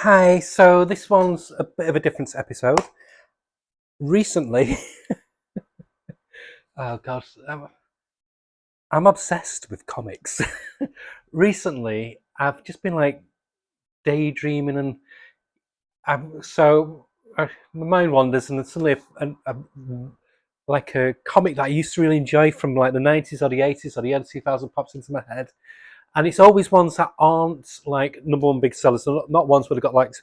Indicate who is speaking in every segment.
Speaker 1: Hi, so this one's a bit of a different episode. Recently, oh god, I'm obsessed with comics. Recently, I've just been like daydreaming, and my mind wanders, and then suddenly like a comic that I used to really enjoy from like the 90s or the 80s or the early 2000s pops into my head. And it's always ones that aren't like number one big sellers, not ones where they've got like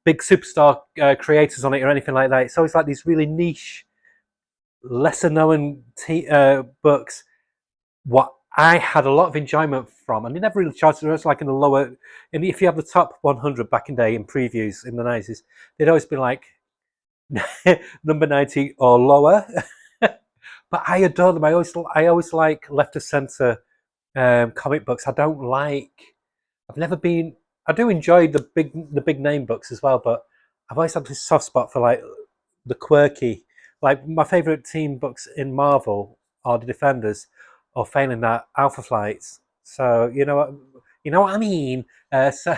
Speaker 1: big superstar creators on it or anything like that. It's always like these really niche, lesser known books. What I had a lot of enjoyment from, and they never really charged. It was like in the lower, and if you have the top 100 back in day in previews in the 90s, they'd always be like number 90 or lower. But I adore them. I always like left of center comic books. I don't like. I've never been. I do enjoy the big name books as well, but I've always had this soft spot for like the quirky. Like my favorite team books in Marvel are the Defenders, or failing that, Alpha Flights. So you know what I mean. So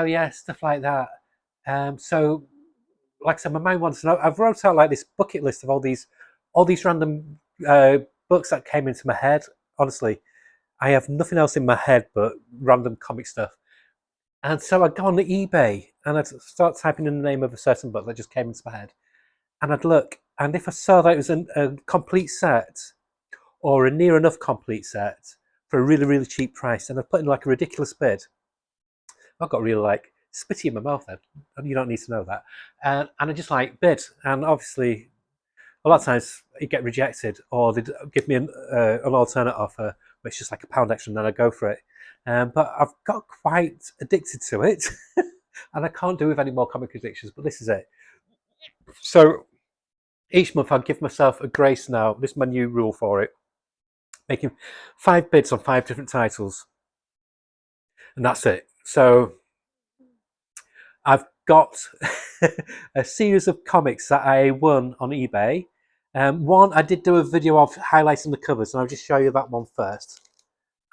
Speaker 1: yeah, stuff like that. So like I said, my mind wants to know. I've wrote out like this bucket list of all these random books that came into my head. Honestly, I have nothing else in my head but random comic stuff. And so I'd go on the eBay and I'd start typing in the name of a certain book that just came into my head. And I'd look, and if I saw that it was a complete set or a near enough complete set for a really, really cheap price, and I'd put in like a ridiculous bid, I've got really like spitty in my mouth then. You don't need to know that. And I just like bid. And obviously, a lot of times it get rejected, or they give me an alternate offer, which is just like a pound extra, and then I go for it. But I've got quite addicted to it, and I can't do with any more comic addictions. But this is it. So each month, I'll give myself a grace now. This is my new rule for it: making 5 bids on 5 different titles, and that's it. So I've got a series of comics that I won on eBay. One, I did do a video of highlighting the covers, and I'll just show you that one first.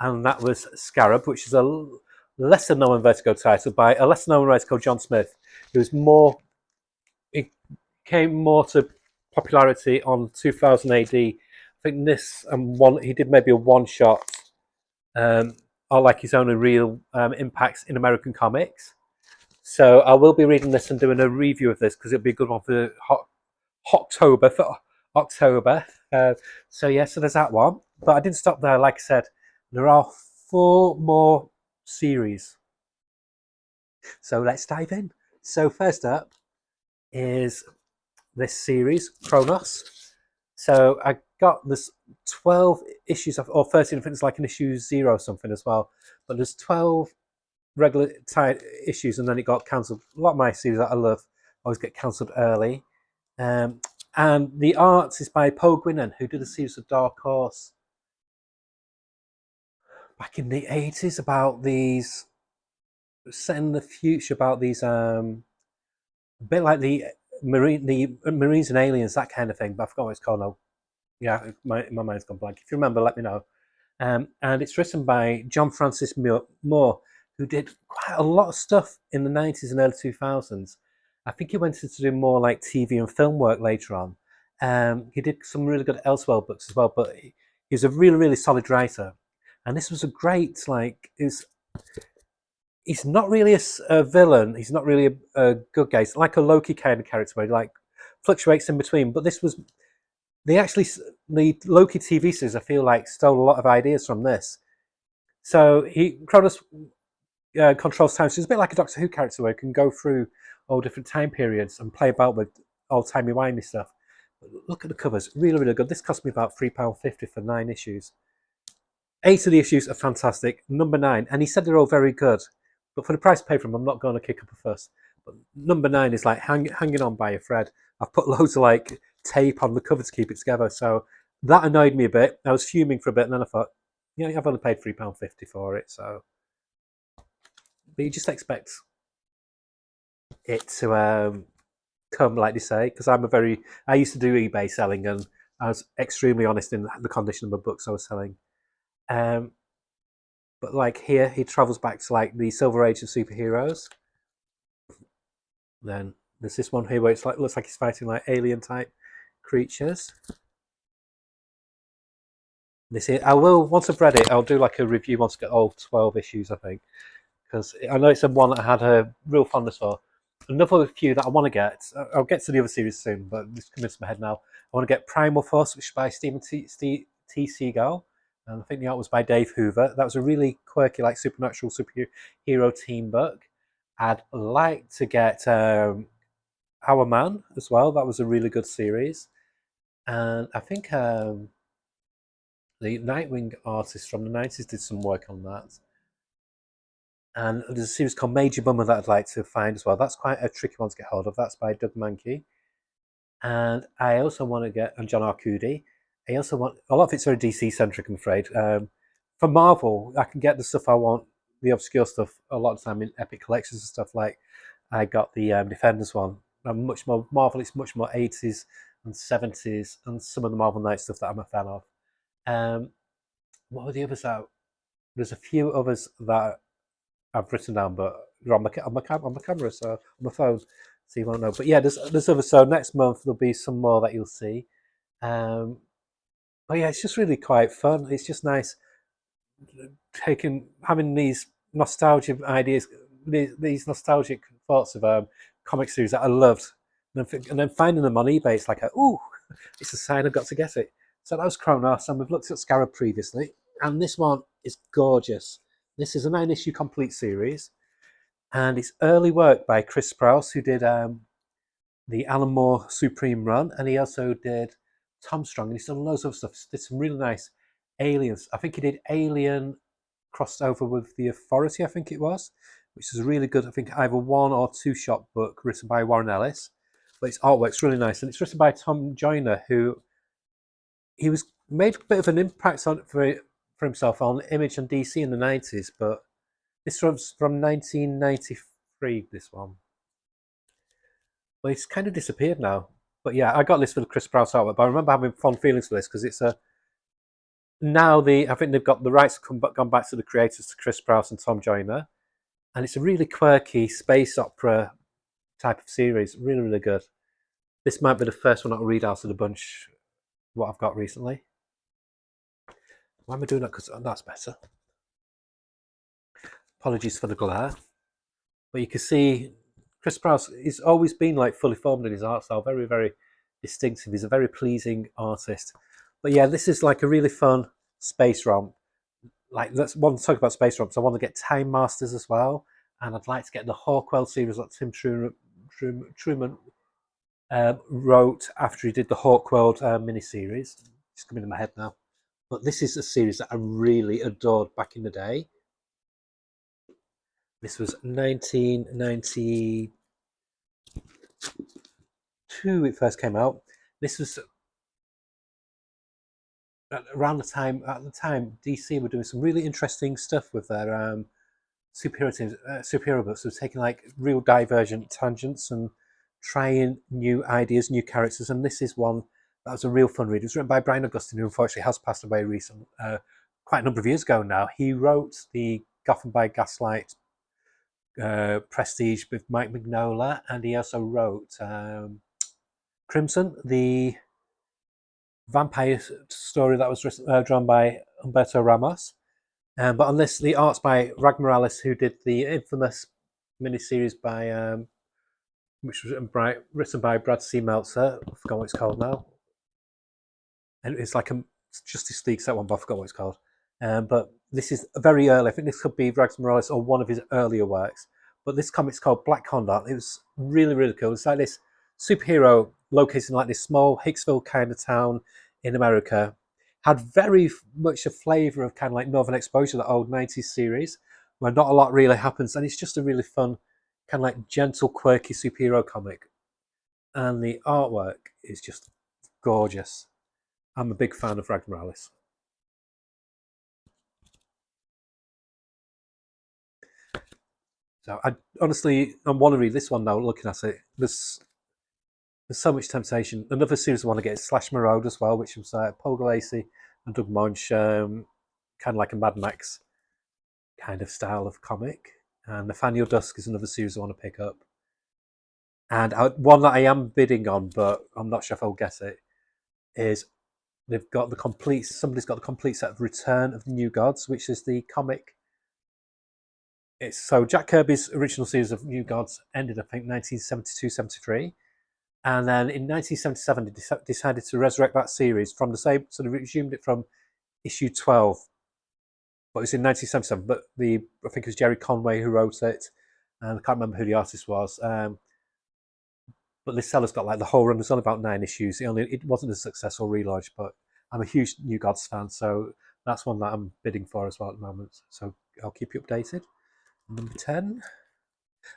Speaker 1: And that was Scarab, which is a lesser known Vertigo title by a lesser known writer called John Smith, who's more, it came more to popularity on 2000 AD. I think this one, he did maybe a one shot, um, or like his own real impacts in American comics. So I will be reading this and doing a review of this because it'll be a good one for October. For October. So yeah, so there's that one. But I didn't stop there. Like I said, there are 4 more series. So let's dive in. So first up is this series, Kronos. So I got this 12 issues of, or 13, I think it's like an issue 0 something as well. But there's 12 regular issues, and then it got cancelled. A lot of my series that I love always get cancelled early. Um, and the art is by Poe Guinan, who did a series of Dark Horse back in the 80s about these, set in the future, about these, a bit like the Marines and Aliens, that kind of thing. But I forgot what it's called now. Yeah, my mind's gone blank. If you remember, let me know. And it's written by John Francis Moore, who did quite a lot of stuff in the 90s and early 2000s. I think he went into do more like TV and film work later on. He did some really good Elseworld books as well, but he was a really, really solid writer. And this was a great, like, he's not really a villain. He's not really a good guy. He's like a Loki kind of character where he like fluctuates in between. But this was they actually the Loki TV series. I feel like stole a lot of ideas from this. So Cronus controls time. So it's a bit like a Doctor Who character where he can go through all different time periods and play about with old timey wimey stuff. But look at the covers, really, really good. This cost me about £3.50 for 9 issues. 8 of the issues are fantastic. Number 9, and he said they're all very good, but for the price I paid for them, I'm not going to kick up a fuss. But number 9 is like hanging on by a thread. I've put loads of like tape on the cover to keep it together, so that annoyed me a bit. I was fuming for a bit, and then I thought, yeah, I've only paid £3.50 for it, so. But you just expect it to come, like they say, because I used to do eBay selling, and I was extremely honest in the condition of the books I was selling. Um, but like here, he travels back to like the Silver Age of superheroes. Then there's this one here where it's like looks like he's fighting like alien type creatures. This here, I will once I've read it, I'll do like a review once I get all 12 issues, I think, because I know it's a one that I had a real fondness for. Another few that I want to get, I'll get to the other series soon, but this comes into my head now. I want to get Primal Force, which is by Stephen T. Seagal, and I think the art was by Dave Hoover. That was a really quirky, like supernatural superhero team book. I'd like to get Our Man as well. That was a really good series, and I think the Nightwing artist from the 90s did some work on that. And there's a series called Major Bummer that I'd like to find as well. That's quite a tricky one to get hold of. That's by Doug Mankey. And I also want to get, and John Arcudi. I also want, a lot of it's very DC centric, I'm afraid. For Marvel, I can get the stuff I want, the obscure stuff, a lot of the time in Epic Collections and stuff. Like I got the Defenders one. I'm much more, Marvel, it's much more 80s and 70s, and some of the Marvel Knight stuff that I'm a fan of. Um, what were the others out? There's a few others that I've written down, but they're on my camera, so on my phone, so you won't know. But yeah, there's other. So next month there'll be some more that you'll see. Um, but yeah, it's just really quite fun. It's just nice having these nostalgic ideas, these nostalgic thoughts of comic series that I loved, and then finding them on eBay. It's like, ooh, it's a sign I've got to get it. So that was Kronos, and we've looked at Scarab previously, and this one is gorgeous. This is a 9-issue complete series, and it's early work by Chris Sprouse, who did the Alan Moore Supreme run, and he also did Tom Strong, and he's done loads of stuff. Did some really nice aliens. I think he did Alien crossed over with The Authority, I think it was, which is a really good, I think either one or two shot book written by Warren Ellis. But its artwork's really nice, and it's written by Tom Joyner, who he was made a bit of an impact on for himself on Image and DC in the 90s, but this one's from 1993. This one, well, it's kind of disappeared now. But yeah, I got this for the Chris Sprouse artwork. But I remember having fond feelings for this because it's a now the I think they've got the rights gone back to the creators, to Chris Sprouse and Tom Joyner, and it's a really quirky space opera type of series. Really, really good. This might be the first one I'll read out of the bunch. What I've got recently. Why am I doing that? Because that's better. Apologies for the glare. But you can see Chris Sprouse has always been like fully formed in his art style, very, very distinctive. He's a very pleasing artist. But yeah, this is like a really fun space romp. Like, let's want to talk about space romps. I want to get Time Masters as well, and I'd like to get the Hawkwell series that Tim Truman wrote after he did the Hawkworld miniseries. It's coming in my head now. But this is a series that I really adored back in the day. This was 1992 it first came out. This was around the time, at the time, DC were doing some really interesting stuff with their superhero teams, superhero books. They were taking like real divergent tangents and trying new ideas, new characters. And this is one that was a real fun read. It was written by Brian Augustine, who unfortunately has passed away recently, quite a number of years ago now. He wrote the Gotham by Gaslight Prestige with Mike Mignola, and he also wrote Crimson, the vampire story that was drawn by Humberto Ramos. But on this, the art's by Rag Morales, who did the infamous miniseries by which was written by Brad C. Meltzer. I forgot what it's called now. And it's like a Justice League set one, but I forgot what it's called. But this is very early. I think this could be Rags Morales or one of his earlier works. But this comic's called Black Condor. It was really, really cool. It's like this superhero located in like this small Hicksville kind of town in America. Had very much a flavour of kind of like Northern Exposure, that old 90s series, where not a lot really happens. And it's just a really fun, kind of like gentle, quirky superhero comic. And the artwork is just gorgeous. I'm a big fan of Rag Morales. So I honestly, I want to read this one now. Looking at it, there's so much temptation. Another series I want to get is Slash Road as well, which was Paul Gulacy and Doug Monch, kind of like a Mad Max kind of style of comic. And Nathaniel Dusk is another series I want to pick up. And one that I am bidding on, but I'm not sure if I'll get it, is they've got the complete. Somebody's got the complete set of Return of the New Gods, which is the comic. It's so Jack Kirby's original series of New Gods ended, I think, 1972-73, and then in 1977 they decided to resurrect that series from the same. So they resumed it from issue 12, but it was in 1977. But I think it was Jerry Conway who wrote it, and I can't remember who the artist was. But this seller's got like the whole run. There's only about 9 issues. It wasn't a successful relaunch, but I'm a huge New Gods fan, so that's one that I'm bidding for as well at the moment. So I'll keep you updated. Number 10,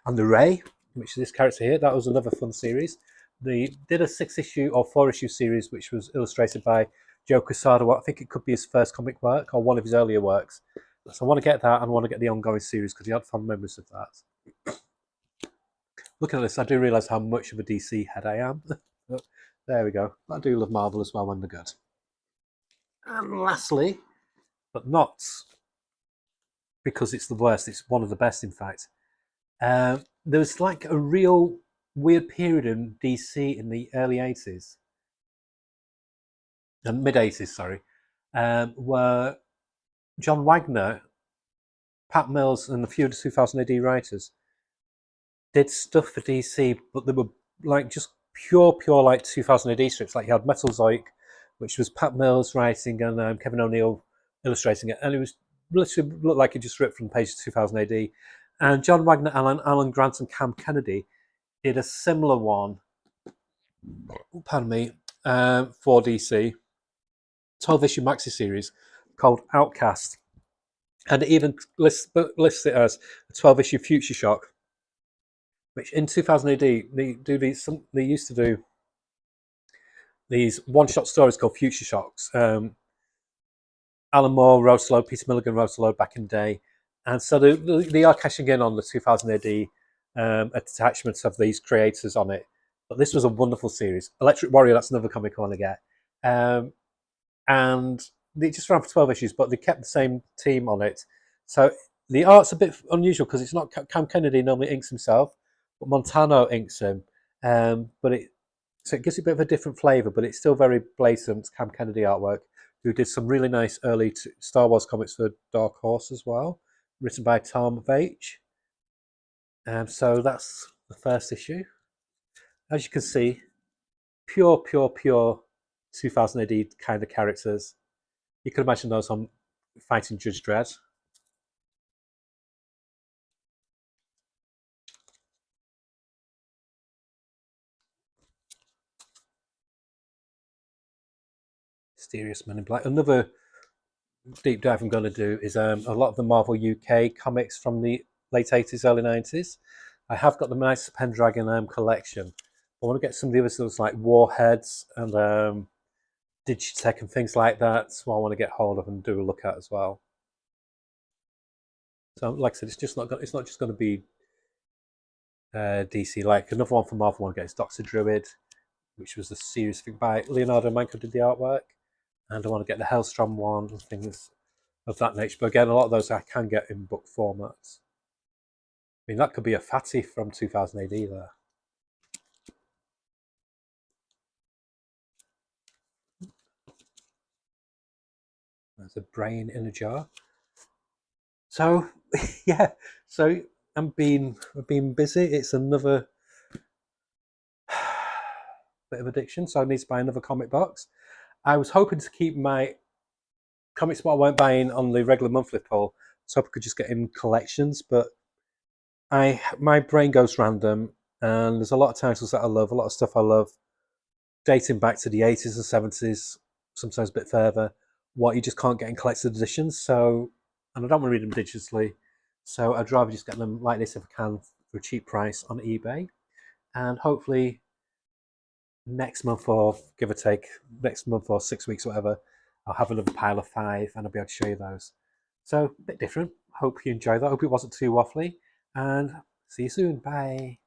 Speaker 1: and the Ray, which is this character here. That was another fun series. They did a 6-issue or 4-issue series, which was illustrated by Joe Quesada. I think it could be his first comic work or one of his earlier works. So I want to get that, and I want to get the ongoing series because he had fond memories of that. Looking at this, I do realise how much of a DC head I am. There we go. I do love Marvel as well when they're good. And lastly, but not because it's the worst, it's one of the best, in fact. There was like a real weird period in DC in the early 80s, mid 80s, sorry, where John Wagner, Pat Mills, and a few of the 2000 AD writers did stuff for DC, but they were like just pure like 2000 AD strips. Like you had Metalzoic, which was Pat Mills writing and Kevin O'Neill illustrating it, and it was literally looked like it just ripped from the page of 2000 AD. And John Wagner, Alan Grant, and Cam Kennedy did a similar one. Pardon me, for DC, 12-issue maxi series called Outcast, and it even lists it as a 12-issue Future Shock. Which in 2000 AD they used to do these one-shot stories called Future Shocks. Alan Moore wrote a load, Peter Milligan wrote a load back in the day, and so they are cashing in on the 2000 AD attachments of these creators on it. But this was a wonderful series. Electric Warrior, that's another comic I want to get. And they just ran for 12 issues, but they kept the same team on it. So the art's a bit unusual because it's not Cam Kennedy normally inks himself, but Montano inks him. So it gives it a bit of a different flavour, but it's still very blatant Cam Kennedy artwork, who did some really nice early Star Wars comics for Dark Horse as well, written by Tom Veitch. So that's the first issue. As you can see, pure 2000 AD kind of characters. You could imagine those on fighting Judge Dredd. Mysterious Men in Black. Another deep dive I'm going to do is a lot of the Marvel UK comics from the late 80s, early 90s. I have got the nice Pendragon collection. I want to get some of the other stuff like Warheads and Digitech and things like that. So I want to get hold of and do a look at as well. So like I said, it's not just going to be DC. Like another one from Marvel I want to get is Doctor Druid, which was a series thing by Leonardo Manco did the artwork. And I want to get the Hellstrom one and things of that nature. But again, a lot of those I can get in book formats. I mean, that could be a fatty from 2000 AD there. There's a brain in a jar. So, yeah. So I've been busy. It's another bit of addiction. So I need to buy another comic box. I was hoping to keep my comics what I weren't buying on the regular monthly poll, so I could just get in collections. But my brain goes random, and there's a lot of titles that I love, a lot of stuff I love, dating back to the 80s and 70s, sometimes a bit further, what you just can't get in collected editions. So, and I don't want to read them digitally, so I'd rather just get them like this if I can for a cheap price on eBay. And hopefully next month, or give or take, next month or 6 weeks, or whatever, I'll have another pile of 5 and I'll be able to show you those. So, a bit different. Hope you enjoyed that. Hope it wasn't too waffly. And see you soon. Bye.